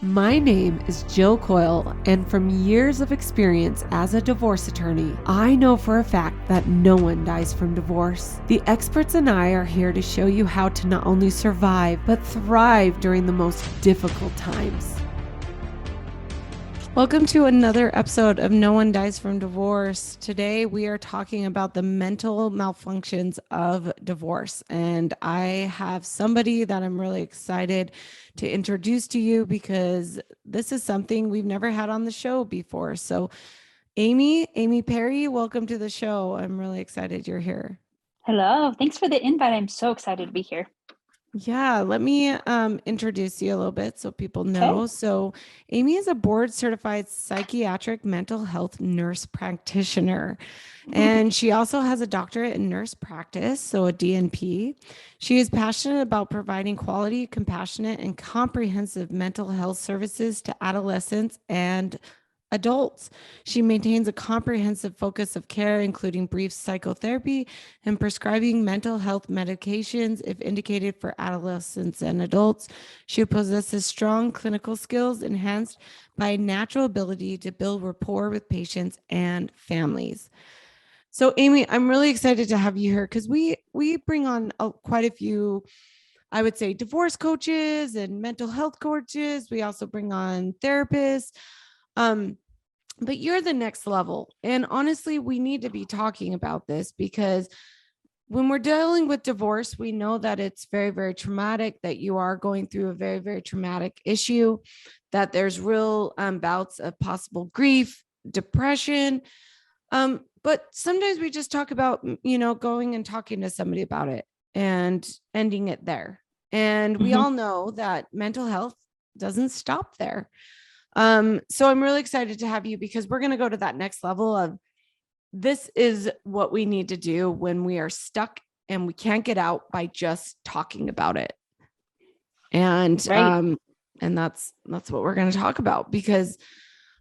My name is Jill Coyle, and from years of experience as a divorce attorney, I know for a fact that no one dies from divorce. The experts and I are here to show you how to not only survive, but thrive during the most difficult times. Welcome to another episode of No One Dies from Divorce. Today we are talking about the mental malfunctions of divorce. And I have somebody that I'm really excited to introduce to you because this is something we've never had on the show before. So Amy Parry, welcome to the show. I'm really excited you're here. Hello, thanks for the invite. I'm so excited to be here. Yeah, let me introduce you a little bit so people Okay. know. So, Amy is a board certified psychiatric mental health nurse practitioner, and she also has a doctorate in nurse practice, so a DNP. She is passionate about providing quality, compassionate, and comprehensive mental health services to adolescents and adults. She maintains a comprehensive focus of care, including brief psychotherapy and prescribing mental health medications if indicated for adolescents and adults. She possesses strong clinical skills enhanced by a natural ability to build rapport with patients and families. So, Amy, I'm really excited to have you here because we bring on quite a few, I would say, divorce coaches and mental health coaches. We also bring on therapists. Um, but you're the next level. And honestly, we need to be talking about this because when we're dealing with divorce, we know that it's very, very traumatic, that you are going through a very, very traumatic issue, that there's real bouts of possible grief, depression. But sometimes we just talk about, going and talking to somebody about it and ending it there. And we Mhm. all know that mental health doesn't stop there. So I'm really excited to have you because we're going to go to that next level of this is what we need to do when we are stuck and we can't get out by just talking about it. And Right. that's what we're going to talk about because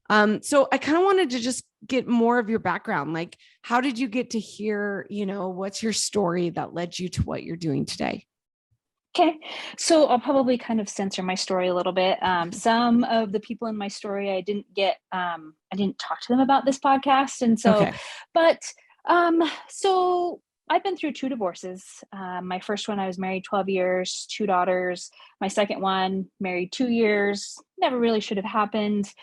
so I kind of wanted to just get more of your background. Like, how did you get to here? What's your story that led you to what you're doing today? Okay. So I'll probably kind of censor my story a little bit. Some of the people in my story I didn't talk to them about this podcast. And so, Okay. but so I've been through two divorces. My first one, I was married 12 years, two daughters. My second one, married 2 years, never really should have happened.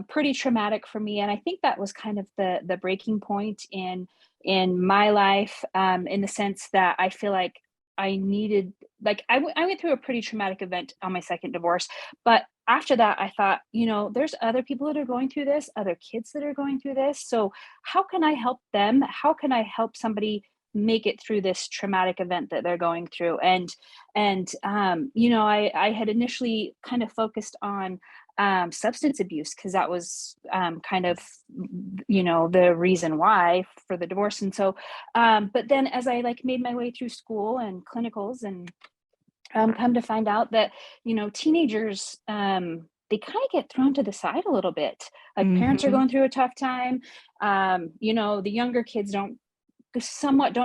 Pretty traumatic for me. And I think that was kind of the breaking point in my life, in the sense that I feel like I needed, like, I went through a pretty traumatic event on my second divorce, but after that I thought, there's other people that are going through this, other kids that are going through this. So how can I help them? How can I help somebody make it through this traumatic event that they're going through? I had initially kind of focused on substance abuse because that was kind of, the reason why for the divorce. And so but then as I like made my way through school and clinicals and come to find out that, teenagers, they kind of get thrown to the side a little bit. Like, parents are Mm-hmm. going through a tough time. The younger kids don't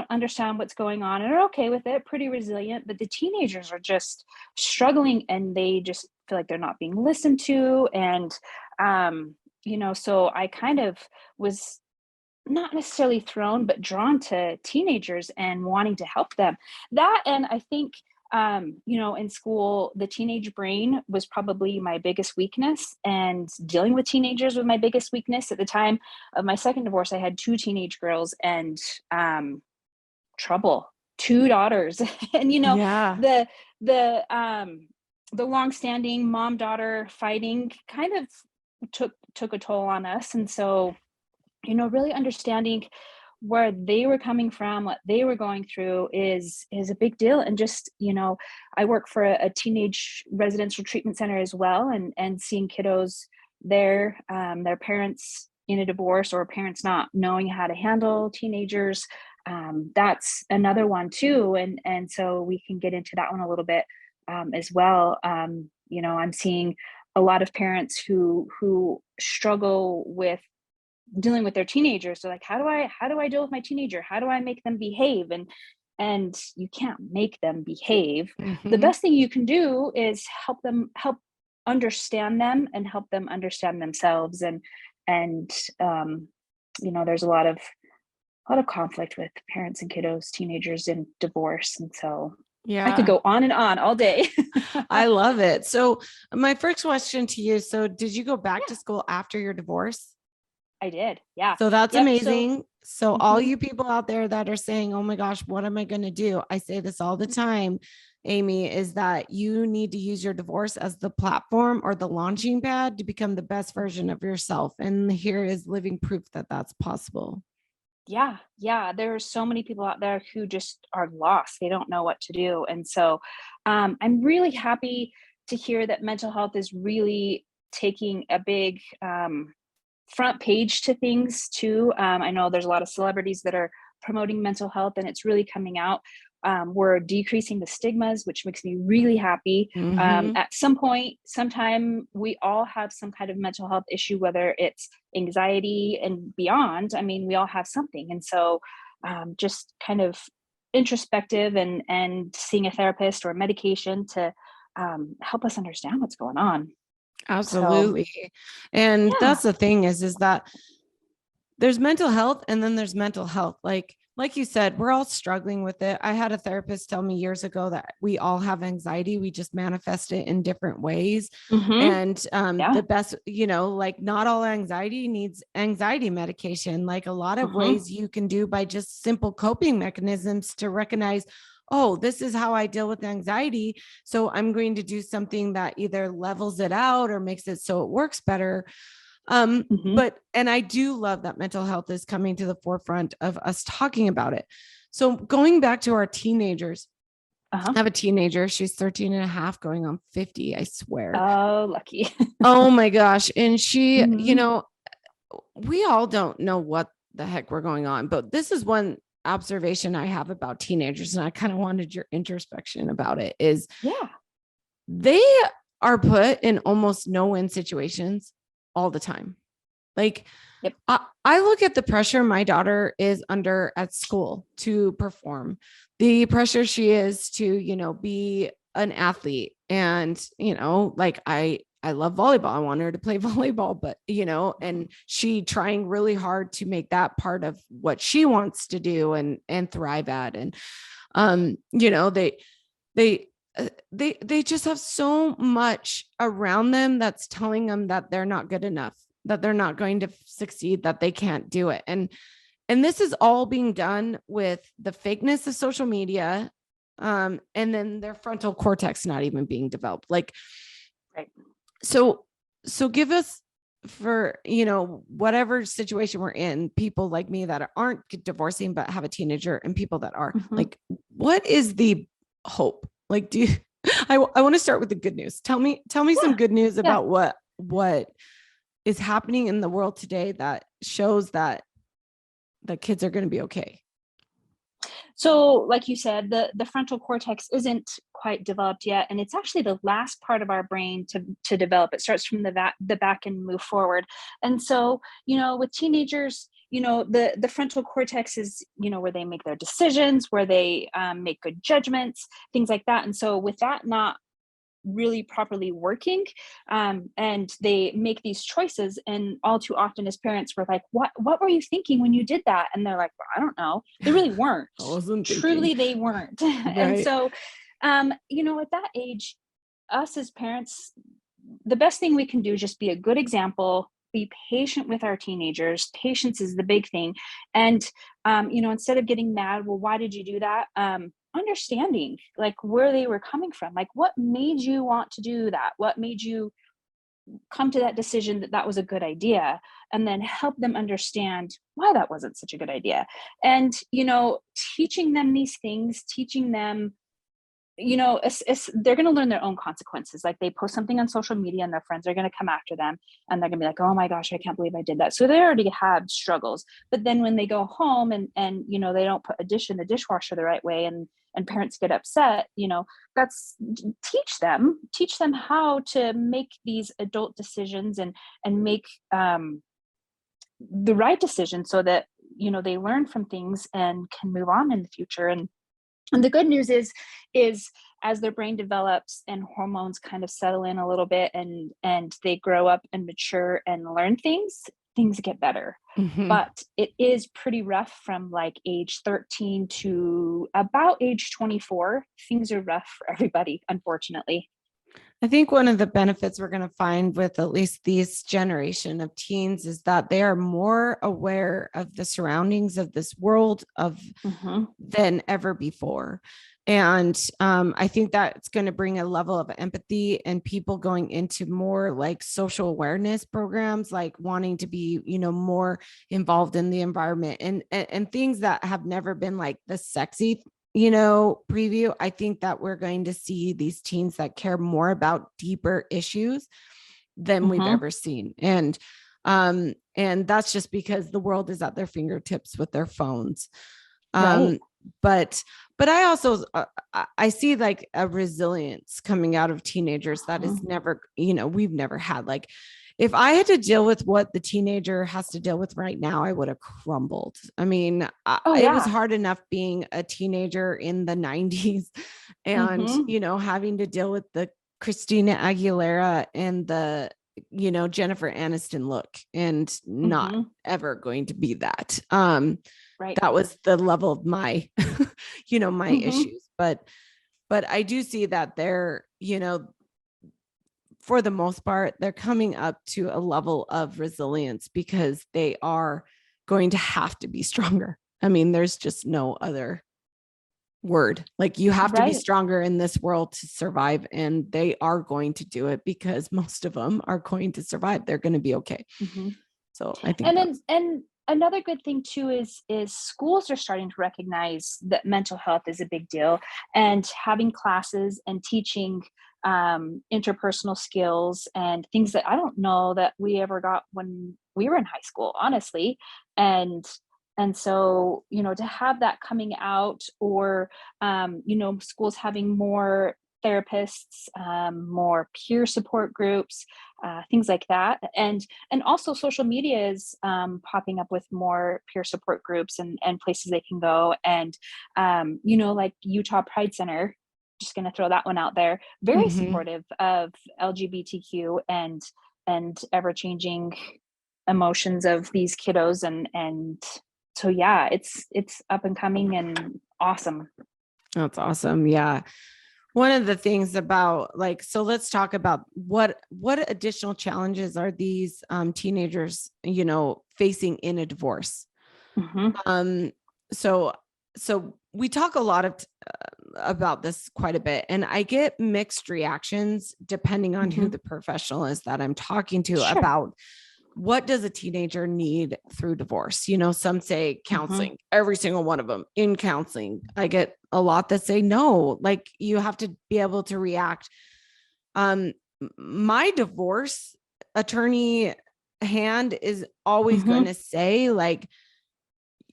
understand what's going on and are okay with it, pretty resilient, but the teenagers are just struggling and they just feel like they're not being listened to. And so I kind of was not necessarily thrown, but drawn to teenagers and wanting to help them. That, and I think, in school, the teenage brain was probably my biggest weakness, and dealing with teenagers was my biggest weakness. At the time of my second divorce, I had two teenage girls and trouble, two daughters, and Yeah. the the um, the long-standing mom-daughter fighting kind of took a toll on us, and so really understanding where they were coming from, what they were going through is a big deal. And just, I work for a teenage residential treatment center as well, and seeing kiddos there, their parents in a divorce or parents not knowing how to handle teenagers. That's another one too. And so we can get into that one a little bit as well. I'm seeing a lot of parents who struggle with dealing with their teenagers. So like, how do I deal with my teenager? How do I make them behave? And you can't make them behave. The Mm-hmm. best thing you can do is help understand them and help them understand themselves. And there's a lot of conflict with parents and kiddos, teenagers, and divorce. And so I could Yeah. go on and on all day. I love it. So my first question to you, so did you go back to school after your divorce? I did. Yeah. So that's Yep. So amazing. So all mhm. you people out there that are saying, "Oh my gosh, what am I going to do?" I say this all the time, Amy, is that you need to use your divorce as the platform or the launching pad to become the best version of yourself. And here is living proof that that's possible. Yeah, yeah. There are so many people out there who just are lost. They don't know what to do. And so I'm really happy to hear that mental health is really taking a big front page to things too. I know there's a lot of celebrities that are promoting mental health, and it's really coming out. We're decreasing the stigmas, which makes me really happy. Mm-hmm. At some point, sometime, we all have some kind of mental health issue, whether it's anxiety and beyond. I mean, we all have something. And so just kind of introspective and seeing a therapist or medication to help us understand what's going on. So Absolutely. And yeah. that's the thing is that there's mental health and then there's mental health. Like you said, we're all struggling with it. I had a therapist tell me years ago that we all have anxiety. We just manifest it in different ways. Hmm. And Yeah. the best, like not all anxiety needs anxiety medication. Like a lot of Hmm. ways you can do by just simple coping mechanisms to recognize, oh, this is how I deal with anxiety. So I'm going to do something that either levels it out or makes it so it works better. Hmm. And I do love that mental health is coming to the forefront of us talking about it. So going back to our teenagers, Uh-huh. I have a teenager. She's 13 and a half going on 50, I swear. Oh, lucky. Oh my gosh. And she, Hmm. we all don't know what the heck we're going on, but this is one observation I have about teenagers. And I kind of wanted your introspection about it is Yeah. they are put in almost no-win situations all the time. Like Yep. I look at the pressure my daughter is under at school to perform, the pressure she is to, be an athlete. And, like I love volleyball. I want her to play volleyball, but, and she trying really hard to make that part of what she wants to do and thrive at. And, they, they just have so much around them that's telling them that they're not good enough, that they're not going to succeed, that they can't do it. And this is all being done with the fakeness of social media, and then their frontal cortex not even being developed. Like, Right. so give us, for whatever situation we're in, people like me that aren't divorcing but have a teenager, and people that are, Hmm. like, what is the hope? Like, do you, I want to start with the good news. Tell me some Yeah. good news Yeah. about what is happening in the world today that shows that the kids are going to be okay. So, like you said, the frontal cortex isn't quite developed yet, and it's actually the last part of our brain to develop. It starts from the back and move forward. And so, with teenagers, the frontal cortex is where they make their decisions, where they make good judgments, things like that. And so, with that not really properly working, and they make these choices, and all too often as parents we're like, what were you thinking when you did that? And they're like, well, I don't know. They really weren't. I wasn't thinking. Truly they weren't. And Right. so at that age, us as parents, the best thing we can do is just be a good example, be patient with our teenagers. Patience is the big thing. And instead of getting mad, well, why did you do that? Understanding like where they were coming from, like what made you want to do that, what made you come to that decision that that was a good idea, and then help them understand why that wasn't such a good idea. And teaching them these things, teaching them, they're going to learn their own consequences. Like they post something on social media and their friends are going to come after them, and they're going to be like, oh my gosh, I can't believe I did that. So they already have struggles. But then when they go home and they don't put a dish in the dishwasher the right way, and parents get upset, that's teach them how to make these adult decisions, and make the right decision, so that they learn from things and can move on in the future. And And the good news is as their brain develops and hormones kind of settle in a little bit, and they grow up and mature and learn things get better. Mhm. But it is pretty rough from like age 13 to about age 24. Things are rough for everybody, unfortunately. I think one of the benefits we're going to find with at least this generation of teens is that they are more aware of the surroundings of this world of Mm-hmm. than ever before. And I think that it's going to bring a level of empathy and people going into more like social awareness programs, like wanting to be, more involved in the environment and things that have never been like the sexy, preview. I think that we're going to see these teens that care more about deeper issues than we've Mm-hmm. ever seen. And that's just because the world is at their fingertips with their phones. Right. Um, but I also I see like a resilience coming out of teenagers that is Mm-hmm. never, we've never had. Like if I had to deal with what the teenager has to deal with right now, I would have crumbled. I mean, Oh it was yeah. hard enough being a teenager in the 90s and, Mm-hmm. having to deal with the Christina Aguilera and the, Jennifer Aniston look, and not Mm-hmm. ever going to be that. Right. That was the level of my, my Mm-hmm. issues. But I do see that they're, for the most part, they're coming up to a level of resilience because they are going to have to be stronger. I mean, there's just no other word. Like you have to be Right. stronger in this world to survive, and they are going to do it because most of them are going to survive. They're going to be okay. Mm-hmm. So I think And then that's and another good thing too is schools are starting to recognize that mental health is a big deal, and having classes and teaching interpersonal skills and things that I don't know that we ever got when we were in high school, honestly. And so, to have that coming out, or schools having more therapists, more peer support groups, things like that. And also social media is popping up with more peer support groups and places they can go. And like Utah Pride Center, just going to throw that one out there, very Mhm. supportive of LGBTQ and ever changing emotions of these kiddos. And so yeah, it's up and coming and awesome. That's awesome. Yeah. One of the things about like, so let's talk about what additional challenges are these teenagers, facing in a divorce. Hmm. Um, so we talk a lot of about this quite a bit, and I get mixed reactions depending on who Hmm. the professional is that I'm talking to Sure. about what does a teenager need through divorce. Some say Hmm. counseling, every single one of them in counseling. I get a lot that say no, like you have to be able to react. My divorce attorney hand is always going Hmm. to say like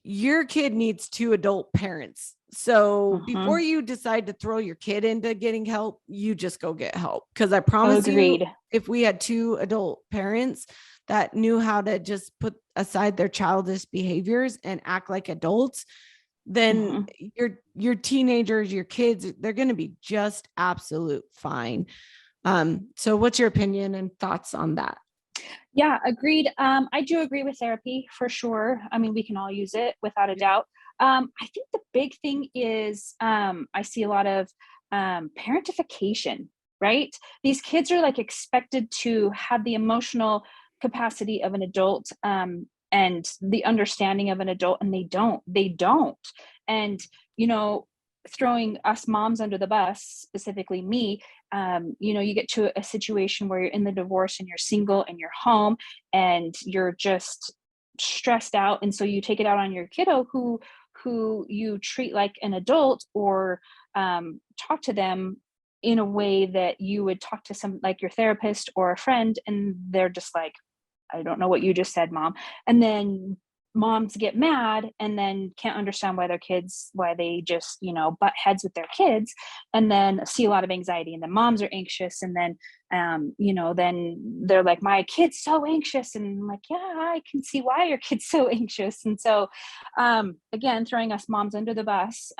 your kid needs two adult parents. So before Hmm. you decide to throw your kid into getting help, you just go get help. Because I promise you, Agreed. if we had two adult parents that knew how to just put aside their childish behaviors and act like adults, then Hmm. your teenagers, your kids, they're going to be just absolute fine. So what's your opinion and thoughts on that? Yeah, agreed. I do agree with therapy for sure. I mean, we can all use it without a Yeah. doubt. I think the big thing is I see a lot of parentification, right? These kids are like expected to have the emotional capacity of an adult, and the understanding of an adult, and they don't. They don't. And, you know, throwing us moms under the bus, specifically me, you get to a situation where you're in the divorce and you're single and you're home and you're just stressed out, and so you take it out on your kiddo who you treat like an adult, or talk to them in a way that you would talk to some like your therapist or a friend, and they're just like, I don't know what you just said, mom. And then moms get mad and then can't understand why they just, butt heads with their kids, and then see a lot of anxiety. And then moms are anxious. And then, then they're like, my kid's so anxious. And I'm like, yeah, I can see why your kid's so anxious. And so, again, throwing us moms under the bus.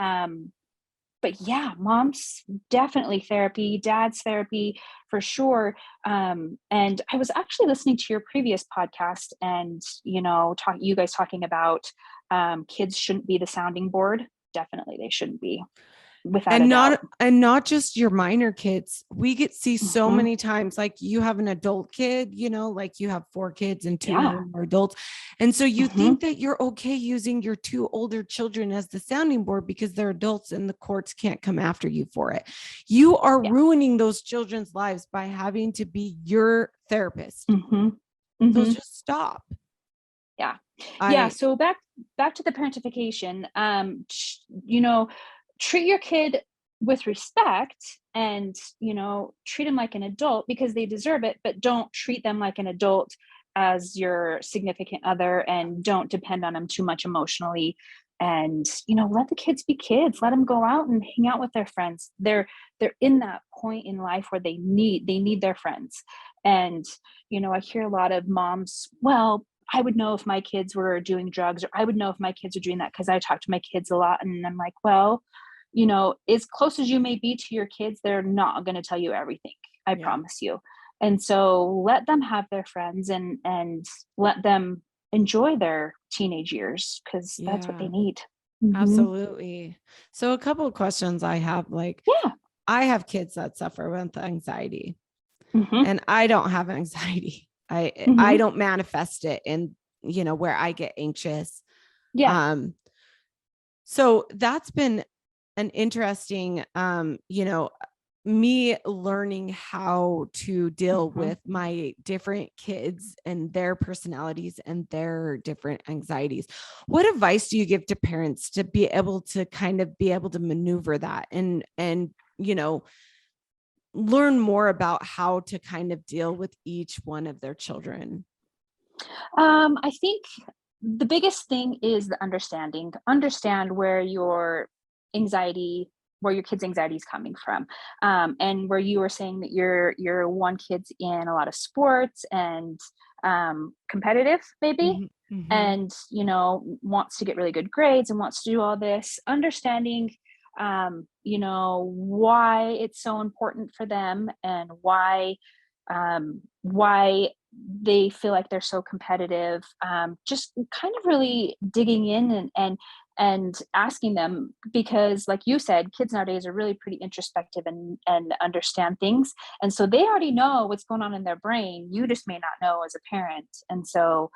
but yeah, mom's definitely therapy, dad's therapy for sure. And I was actually listening to your previous podcast, and you guys talking about kids shouldn't be the sounding board. Definitely, they shouldn't be, without a And doubt. not just your minor kids. We get see so Hmm. many times, like you have an adult kid, like you have 4 kids and 2 of Yeah. them are adults. And so you Hmm. think that you're okay using your 2 older children as the sounding board because they're adults and the courts can't come after you for it. You are Yeah. ruining those children's lives by having to be your therapist. Hmm. So Hmm. just stop. Yeah. Yeah. I So back to the parentification. Treat your kid with respect, and treat them like an adult because they deserve it, but don't treat them like an adult as your significant other, and don't depend on them too much emotionally. And let the kids be kids. Let them go out and hang out with their friends. They're in that point in life where they need their friends. And I hear a lot of moms, well, I would know if my kids were doing drugs, or I would know if my kids are doing that because I talk to my kids a lot. And I'm like, well, as close as you may be to your kids, they're not going to tell you everything. I yeah. promise you. And so let them have their friends, and let them enjoy their teenage years, because that's what they Yeah. need. Hmm. Absolutely. So a couple of questions I have, like Yeah. I have kids that suffer with anxiety Hmm. and I don't have anxiety. I Hmm. don't manifest it in, where I get anxious. Yeah. Um so that's been an interesting me learning how to deal Hmm. with my different kids and their personalities and their different anxieties. What advice do you give to parents to be able to kind of be able to maneuver that and learn more about how to kind of deal with each one of their children? I think the biggest thing is the understanding. Understand where your kid's anxiety is coming from, and where you were saying that your one kid's in a lot of sports and competitive, maybe, Mhm, mhm. and wants to get really good grades and wants to do all this. Understanding, why it's so important for them, and why they feel like they're so competitive. Just kind of really digging in, and asking them, because like you said, kids nowadays are really pretty introspective, and understand things, and so they already know what's going on in their brain. You just may not know as a parent. And so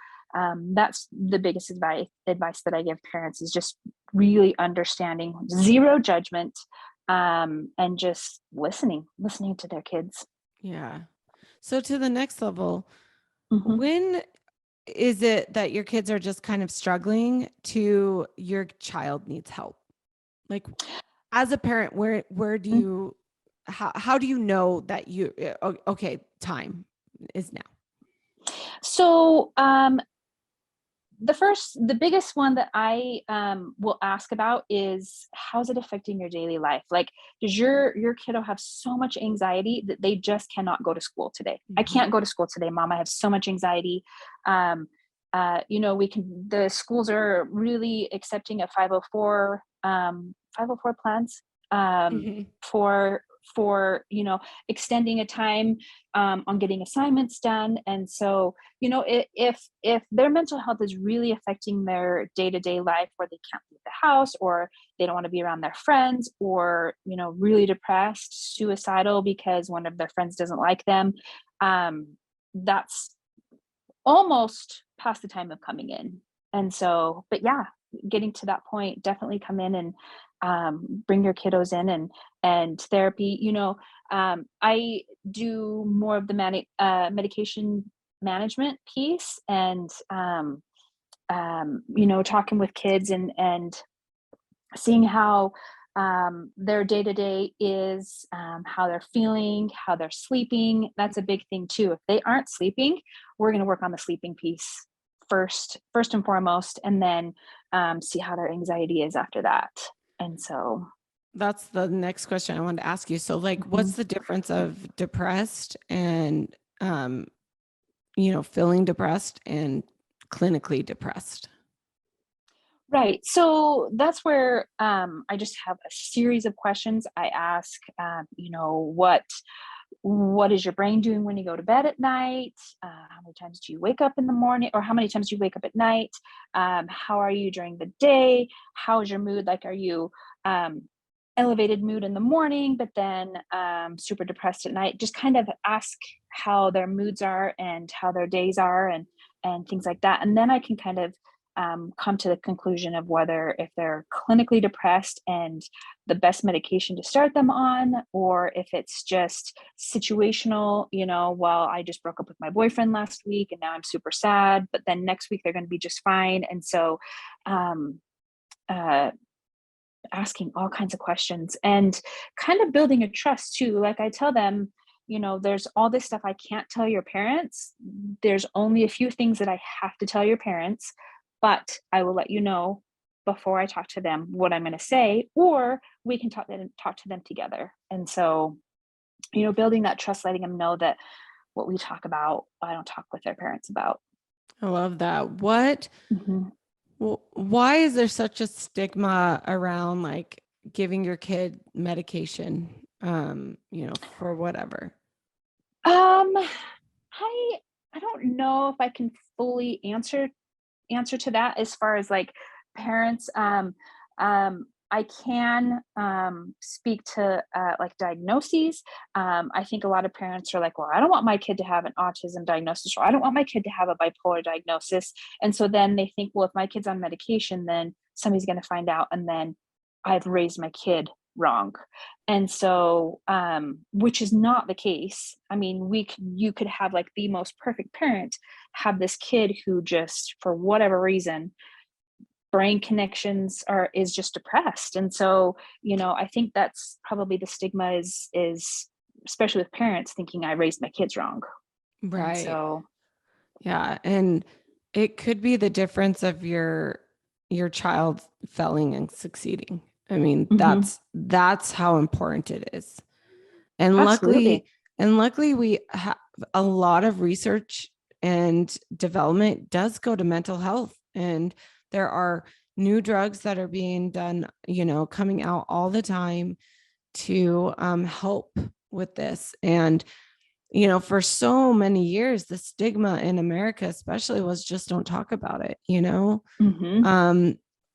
that's the biggest advice that I give parents, is just really understanding, zero judgment, and just listening to their kids. Yeah. So to the next level, Hmm. when is it that your kids are just kind of struggling to your child needs help? Like as a parent, where do you how do you know that okay, time is now? So the biggest one that I will ask about is, how's it affecting your daily life? Like, does your kiddo have so much anxiety that they just cannot go to school today? I Mhm. can't go to school today, mom. I have so much anxiety. The schools are really accepting a 504 plans, Mhm. for extending a time on getting assignments done. And so if their mental health is really affecting their day-to-day life, where they can't leave the house, or they don't want to be around their friends, or really depressed, suicidal because one of their friends doesn't like them, that's almost past the time of coming in. And so, but yeah, getting to that point, definitely come in and bring your kiddos in, and therapy. I do more of the medication management piece, and talking with kids, and seeing how their day to day is, how they're feeling, how they're sleeping. That's a big thing too. If they aren't sleeping, we're going to work on the sleeping piece first and foremost, and then see how their anxiety is after that. And so, That's the next question I wanted to ask you. So like mhm. what's the difference of depressed and feeling depressed and clinically depressed? Right. So that's where I just have a series of questions I ask. What is your brain doing when you go to bed at night? How many times do you wake up in the morning, or how many times do you wake up at night? How are you during the day? How is your mood? Like, are you um, elevated mood in the morning, but then super depressed at night? Just kind of ask how their moods are and how their days are, and things like that. And then I can kind of come to the conclusion of whether, if they're clinically depressed and the best medication to start them on, or if it's just situational, well, I just broke up with my boyfriend last week and now I'm super sad, but then next week they're going to be just fine. And so um, uh, asking all kinds of questions and kind of building a trust too. Like, I tell them, there's all this stuff I can't tell your parents. There's only a few things that I have to tell your parents, but I will let you know before I talk to them what I'm going to say, or we can talk to them together. And so, building that trust, letting them know that what we talk about, I don't talk with their parents about. I love that. Why is there such a stigma around like giving your kid medication, for whatever? Um, I don't know if I can fully answer to that as far as like parents. I can speak to like diagnoses. I think a lot of parents are like, well, I don't want my kid to have an autism diagnosis, or I don't want my kid to have a bipolar diagnosis. And so then they think, well, if my kid's on medication, then somebody's going to find out, and then I've raised my kid wrong. And so which is not the case. I mean, you could have like the most perfect parent, have this kid who just, for whatever reason, brain connections is just depressed. And so, I think that's probably the stigma, is especially with parents thinking I raised my kids wrong. And Right. so Yeah. And it could be the difference of your child failing and succeeding. I mean, that's how important it is. And absolutely. luckily we have a lot of research and development does go to mental health, and there are new drugs that are being done, coming out all the time to help with this. And for so many years, the stigma in America especially was just don't talk about it,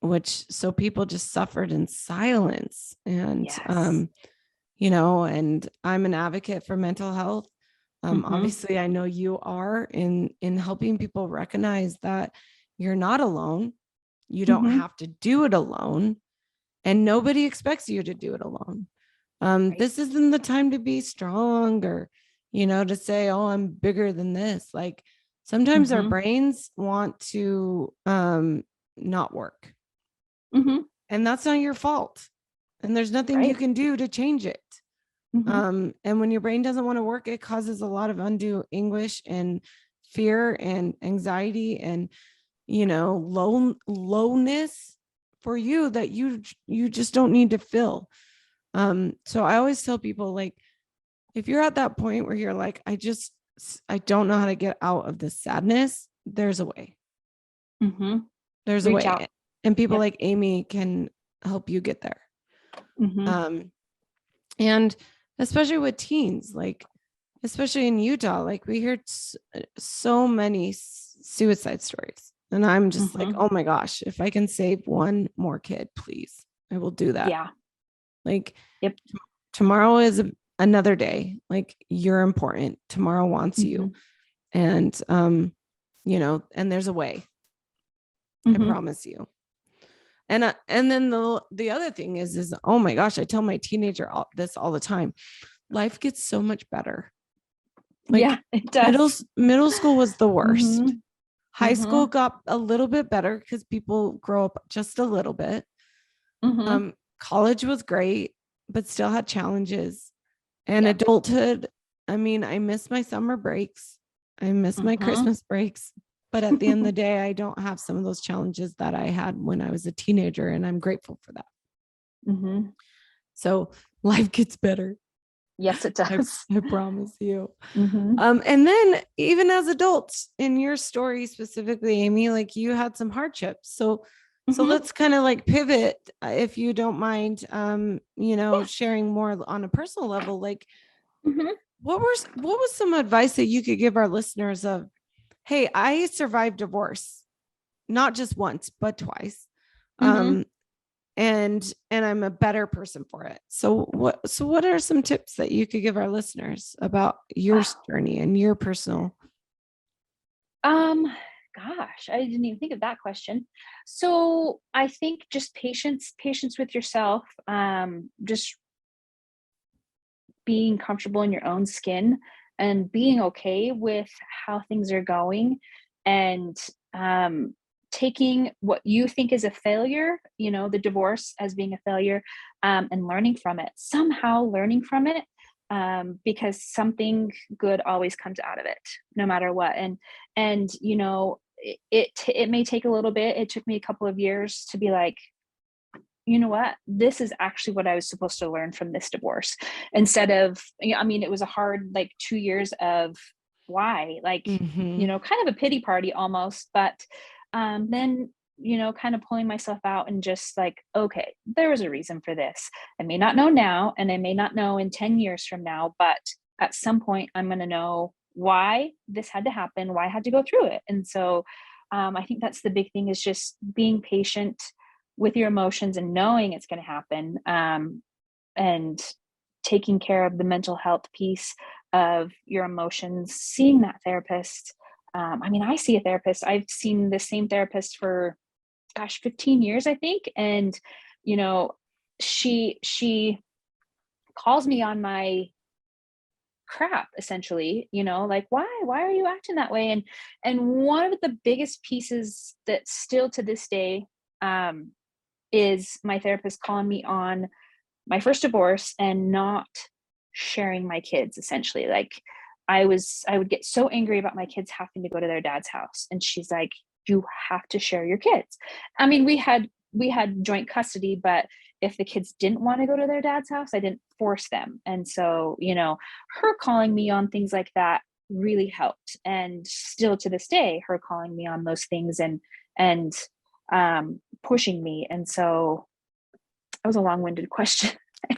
which so people just suffered in silence. And Yes. And I'm an advocate for mental health. Obviously I know you are in helping people recognize that you're not alone. You don't have to do it alone, and nobody expects you to do it alone. Right. This isn't the time to be strong, or to say, oh, I'm bigger than this. Like, sometimes our brains want to not work, and that's not your fault, and there's nothing you can do to change it. And when your brain doesn't want to work, it causes a lot of undue anguish and fear and anxiety and lowness for you that you just don't need to feel. So I always tell people, like, if you're at that point where you're like, I don't know how to get out of this sadness, there's a way. There's a way. Out. And people like Amy can help you get there. And especially with teens, like, especially in Utah, like, we hear so many suicide stories. And I'm just like, oh my gosh, if I can save one more kid, please, I will do that. Yeah. Like, tomorrow is another day. Like, you're important. Tomorrow wants you. And, and there's a way. I promise you. And then the other thing is, oh my gosh, I tell my teenager this all the time. Life gets so much better. Like, yeah, it does. Middle school was the worst. High school got a little bit better because people grow up just a little bit. College was great, but still had challenges. And adulthood, I mean, I miss my summer breaks. I miss my Christmas breaks. But at the end of the day, I don't have some of those challenges that I had when I was a teenager, and I'm grateful for that. So life gets better. Yes, it does. I promise you. And then even as adults, in your story specifically, Amy, like, you had some hardships. So So Mm-hmm. let's kind of like pivot, if you don't mind, Yeah. sharing more on a personal level. Like, Mm-hmm. what was some advice that you could give our listeners of, hey, I survived divorce, not just once, but twice. Mm-hmm. Um, and I'm a better person for it. So what are some tips that you could give our listeners about your journey and your personal? Um, Gosh, I didn't even think of that question. So I think just patience with yourself, just being comfortable in your own skin and being okay with how things are going, and um, taking what you think is a failure, the divorce as being a failure, and learning from it, somehow learning from it, because something good always comes out of it, no matter what. And it may take a little bit. It took me a couple of years to be like, you know what, this is actually what I was supposed to learn from this divorce, instead of, I mean, it was a hard like 2 years of why, like, Mm-hmm. kind of a pity party almost. But then, kind of pulling myself out and just like, okay, there was a reason for this. I may not know now, and I may not know in 10 years from now, but at some point I'm going to know why this had to happen, why I had to go through it. And so I think that's the big thing, is just being patient with your emotions and knowing it's going to happen, and taking care of the mental health piece of your emotions, seeing that therapist. I mean, I see a therapist. I've seen the same therapist for, gosh, 15 years, I think. And, you know, she calls me on my crap, essentially, like, why are you acting that way? And one of the biggest pieces that still to this day, um, is my therapist calling me on my first divorce and not sharing my kids, essentially. Like, I would get so angry about my kids having to go to their dad's house, and she's like, you have to share your kids. I mean, we had joint custody, but if the kids didn't want to go to their dad's house, I didn't force them. And so, her calling me on things like that really helped. And still to this day, her calling me on those things, and pushing me. And so that was a long-winded question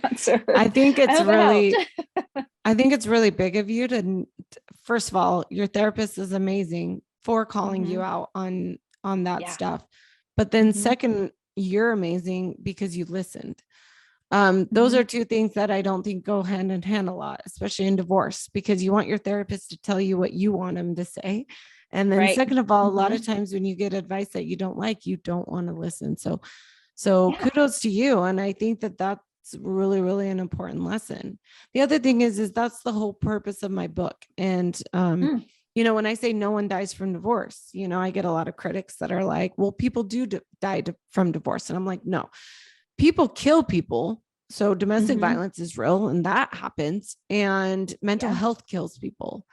answer. I think I it's hope it helped. really, I think it's really big of you to, first of all, your therapist is amazing for calling you Hmm. out on that Yeah. stuff. But then Hmm. second, you're amazing because you listened. Those are Hmm. two things that I don't think go hand in hand a lot, especially in divorce, because you want your therapist to tell you what you want them to say. And then Right. second of all, a lot Hmm. of times when you get advice that you don't like, you don't want to listen. So Yeah. kudos to you. And I think that that's really, really an important lesson. The other thing is that's the whole purpose of my book. And, Mm. when I say no one dies from divorce, I get a lot of critics that are like, well, people do die from divorce. And I'm like, no, people kill people. So domestic Hmm. violence is real and that happens, and mental Yeah. health kills people.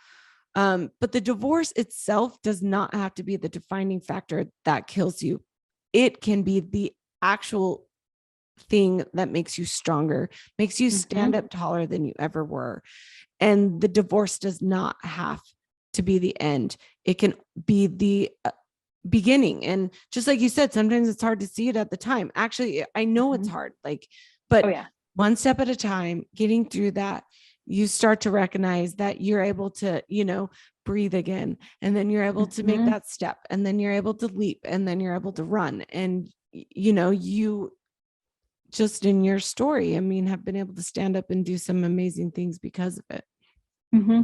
But the divorce itself does not have to be the defining factor that kills you. It can be the actual thing that makes you stronger, makes you stand Hmm. up taller than you ever were. And the divorce does not have to be the end. It can be the beginning. And just like you said, sometimes it's hard to see it at the time. Actually, I know it's Hmm. hard, like, Oh but yeah. one step at a time, getting through that, you start to recognize that you're able to, breathe again. And then you're able to make Hmm. that step. And then you're able to leap. And then you're able to run. And, you just in your story, I mean, have been able to stand up and do some amazing things because of it. Hmm.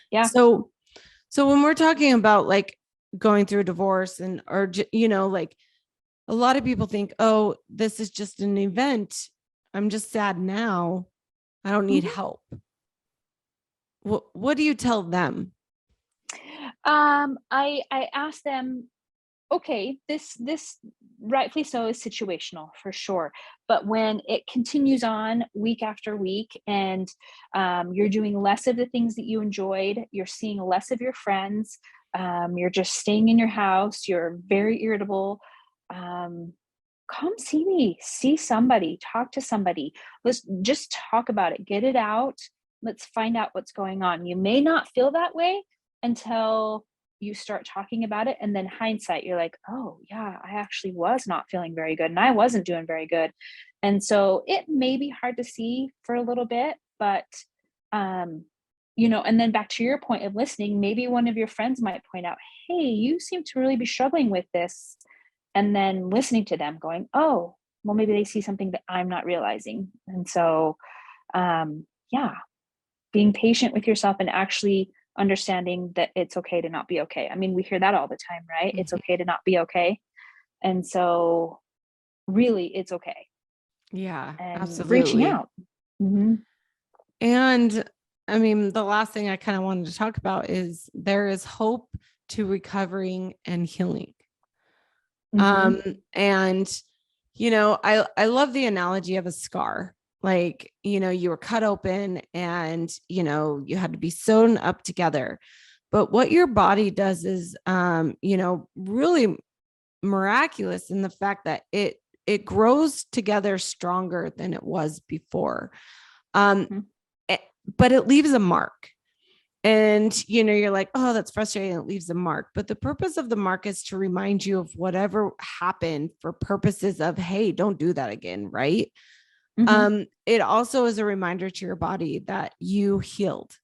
Yeah. So, so when we're talking about like going through a divorce and, or, like a lot of people think, oh, this is just an event. I'm just sad now. I don't need Hmm. help. What do you tell them? I asked them, okay, this rightfully so is situational for sure, but when it continues on week after week, and you're doing less of the things that you enjoyed, you're seeing less of your friends, you're just staying in your house, you're very irritable, um, come see me, see somebody, talk to somebody. Let's just talk about it, get it out. Let's find out what's going on. You may not feel that way until you start talking about it, and then hindsight, you're like, oh yeah, I actually was not feeling very good and I wasn't doing very good. And so it may be hard to see for a little bit, but and then back to your point of listening, maybe one of your friends might point out, hey, you seem to really be struggling with this. And then listening to them going, oh, well, maybe they see something that I'm not realizing. And so, yeah, being patient with yourself and actually understanding that it's okay to not be okay. I mean, we hear that all the time, right? It's okay to not be okay. And so really it's okay. Yeah, And reaching absolutely. out. Mm-hmm. And I mean, the last thing I kind of wanted to talk about is there is hope to recovering and healing. Mm-hmm. And I love the analogy of a scar. Like, you were cut open and, you had to be sewn up together. But what your body does is, really miraculous in the fact that it grows together stronger than it was before. Mm-hmm. But it leaves a mark. And, you're like, oh, that's frustrating. It leaves a mark. But the purpose of the mark is to remind you of whatever happened for purposes of, hey, don't do that again. Right. Mm-hmm. It also is a reminder to your body that you healed.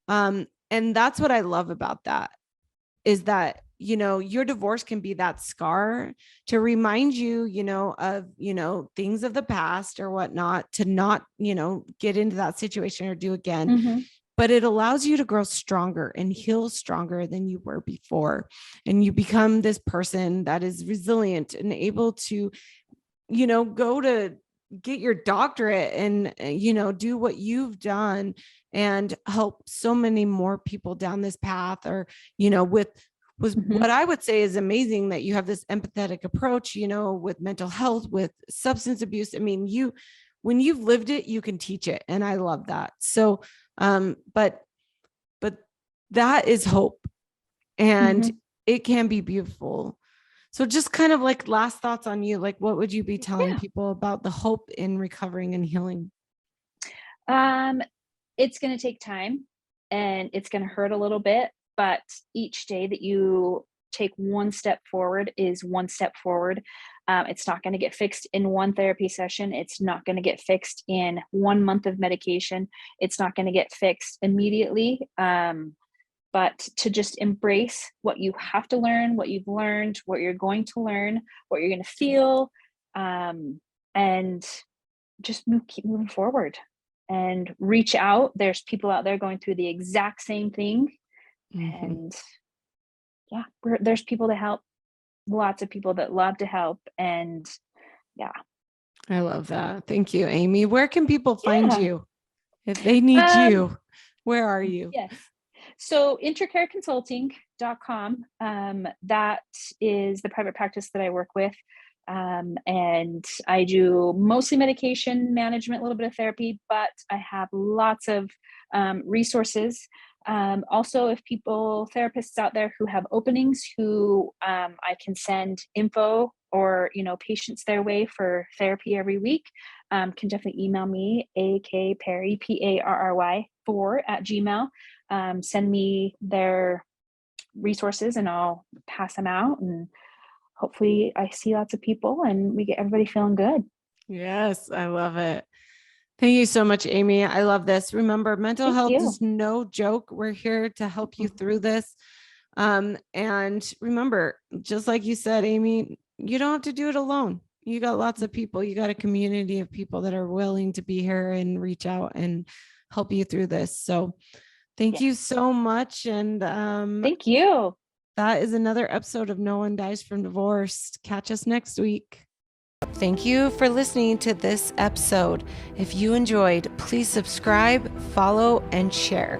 And that's what I love about that is that, your divorce can be that scar to remind you, of, things of the past or whatnot to not, get into that situation or do again. Mm-hmm. But it allows you to grow stronger and heal stronger than you were before. And you become this person that is resilient and able to, go to get your doctorate and, do what you've done and help so many more people down this path or, was Mm-hmm. what I would say is amazing that you have this empathetic approach, with mental health, with substance abuse. I mean, when you've lived it, you can teach it. And I love that. So, but that is hope and Mm-hmm. it can be beautiful. So just kind of like last thoughts on you, like what would you be telling Yeah. people about the hope in recovering and healing? Um, it's going to take time and it's going to hurt a little bit, but each day that you take one step forward is one step forward. It's not going to get fixed in one therapy session. It's not going to get fixed in 1 month of medication. It's not going to get fixed immediately. But to just embrace what you have to learn, what you've learned, what you're going to learn, what you're going to feel, and just keep moving forward and reach out. There's people out there going through the exact same thing. Mm-hmm. And yeah, there's people to help, lots of people that love to help. And yeah. I love that. Thank you, Amy. Where can people find Yeah. you if they need Um, you? Where are you? yes. So intercareconsulting.com, that is the private practice that I work with. And I do mostly medication management, a little bit of therapy, but I have lots of resources. Also, if therapists out there who have openings who I can send info or, patients their way for therapy every week, can definitely email me, akparry, PARRY 4 @gmail. Send me their resources and I'll pass them out. And hopefully I see lots of people and we get everybody feeling good. Yes, I love it. Thank you so much, Amy. I love this. Remember, mental Thank health you. is no joke. We're here to help you through this. And remember, just like you said, Amy, you don't have to do it alone. You got lots of people. You got a community of people that are willing to be here and reach out and help you through this. So thank you Yes. so much. And Thank you. that is another episode of No One Dies from Divorce. Catch us next week. Thank you for listening to this episode. If you enjoyed, please subscribe, follow, and share.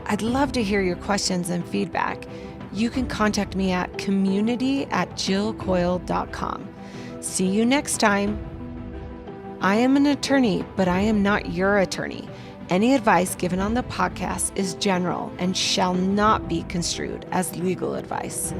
I'd love to hear your questions and feedback. You can contact me at community@jillcoyle.com. See you next time. I am an attorney, but I am not your attorney. Any advice given on the podcast is general and shall not be construed as legal advice.